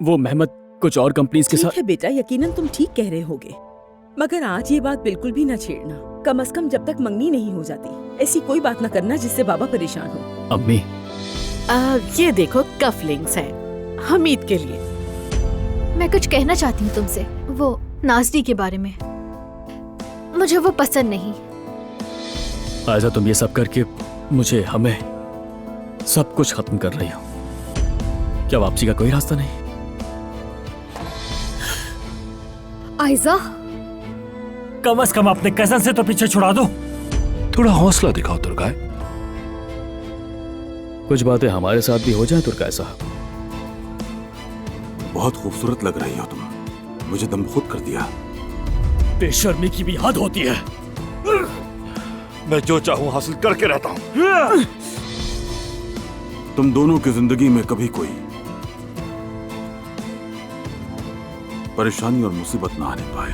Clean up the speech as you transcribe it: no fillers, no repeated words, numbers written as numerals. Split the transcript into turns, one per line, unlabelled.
वो मेहमत कुछ और कंपनीज के
ठीक
साथ।
है बेटा, यकीनन तुम ठीक कह रहे होगे, मगर आज ये बात बिल्कुल भी ना छेड़ना। कम से कम जब तक मंगनी नहीं हो जाती ऐसी कोई बात ना करना जिससे बाबा परेशान हो।
अम्मी,
ये देखो कफलिंग्स हैं हमीद के लिए।
मैं कुछ कहना चाहती हूँ तुमसे, वो नाज़री के बारे में। मुझे वो पसंद नहीं।
आयजा तुम ये सब करके मुझे, हमें सब कुछ खत्म कर रही हो। क्या वापसी का कोई रास्ता नहीं?
आयजा,
कम से कम अपने कजन से तो पीछे छुड़ा दो।
थोड़ा हौसला दिखाओ तुर्काय।
कुछ बातें हमारे साथ भी हो जाए तुर्काय साहब।
बहुत खूबसूरत लग रही हो तुम, मुझे दम खुद कर दिया।
बेशर्मी की भी हद होती है।
मैं जो चाहूं हासिल करके रहता हूं।
तुम दोनों की जिंदगी में कभी कोई परेशानी और मुसीबत ना आने पाए।